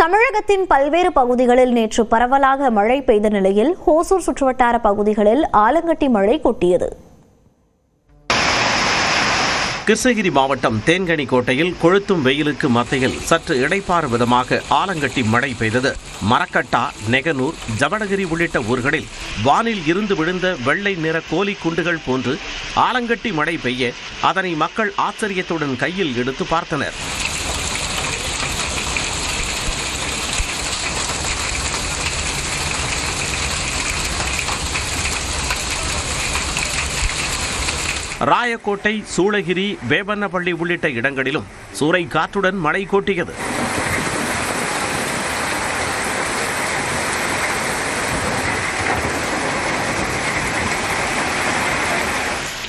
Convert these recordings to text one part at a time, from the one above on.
தமிழகத்தின் பல்வேறு பகுதிகளில் நேற்று பரவலாக மழை பெய்த நிலையில் ஹோசூர் சுற்றுவட்டார பகுதிகளில் ஆலங்கட்டி மழை கொட்டியது. கிருஷ்ணகிரி மாவட்டம் தேன்கனிக்கோட்டையில் கொளுத்தும் வெயிலுக்கு மத்தியில் சற்று இடைப்பாறு விதமாக ஆலங்கட்டி மழை பெய்தது. மரக்கட்டா, நெகனூர், ஜவடகிரி உள்ளிட்ட ஊர்களில் வானில் இருந்து விழுந்த வெள்ளை நிற கோலி குண்டுகள் போன்று ஆலங்கட்டி மழை பெய்ய அதனை மக்கள் ஆச்சரியத்துடன் கையில் எடுத்து பார்த்தனர். ராயக்கோட்டை, சூளகிரி, வேப்பனப்பள்ளி உள்ளிட்ட இடங்களிலும் சூறை காற்றுடன் மழை கொட்டியது.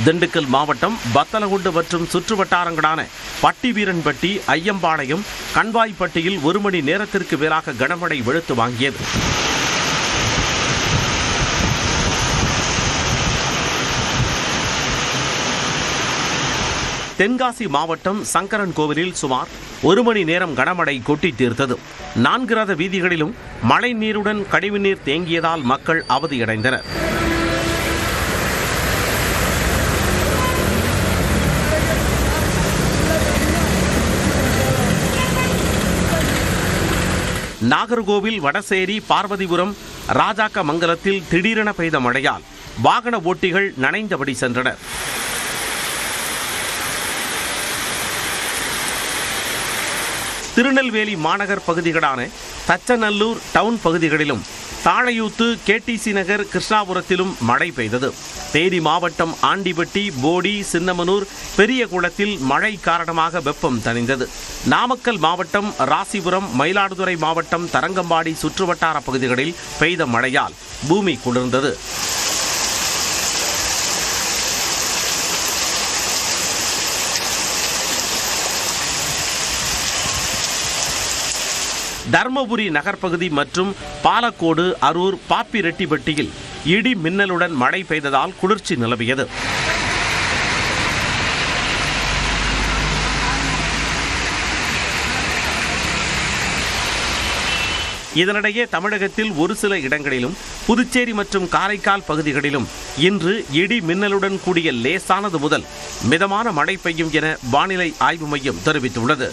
திண்டுக்கல் மாவட்டம் பத்தலகுண்டு மற்றும் சுற்று வட்டாரங்களான பட்டிவீரன்பட்டி, ஐயம்பாளையம், கண்வாய்ப்பட்டியில் 1 மணி நேரத்திற்கு மேலாக கனமழை வெளுத்து வாங்கியது. தென்காசி மாவட்டம் சங்கரன் கோவிலில் சுமார் 1 மணி நேரம் கனமழை கொட்டி தீர்த்தது. 4 ரத வீதிகளிலும் மழை நீருடன் கழிவுநீர் தேங்கியதால் மக்கள் அவதியடைந்தனர். நாகர்கோவில், வடசேரி, பார்வதிபுரம், ராஜாக்கமங்கலத்தில் திடீரென பெய்த மழையால் வாகன ஓட்டிகள் நனைந்தபடி சென்றனர். திருநெல்வேலி மாநகர் பகுதிகளான தச்சநல்லூர் டவுன் பகுதிகளிலும் தாழையூத்து, கேடிசி நகர், கிருஷ்ணாபுரத்திலும் மழை பெய்தது. தேனி மாவட்டம் ஆண்டிபட்டி, போடி, சின்னமனூர், பெரியகுளத்தில் மழை காரணமாக வெப்பம் தணிந்தது. நாமக்கல் மாவட்டம் ராசிபுரம், மயிலாடுதுறை மாவட்டம் தரங்கம்பாடி சுற்றுவட்டார பகுதிகளில் பெய்த மழையால் பூமி குளிர்ந்தது. தர்மபுரி நகர்பகுதி மற்றும் பாலக்கோடு, அரூர், பாப்பிரெட்டிப்பட்டியில் இடி மின்னலுடன் மழை பெய்ததால் குளிர்ச்சி நிலவியது. இதனிடையே தமிழகத்தில் ஒரு சில இடங்களிலும் புதுச்சேரி மற்றும் காரைக்கால் பகுதிகளிலும் இன்று இடி மின்னலுடன் கூடிய லேசானது முதல் மிதமான மழை பெய்யும் என வானிலை ஆய்வு மையம் தெரிவித்துள்ளது.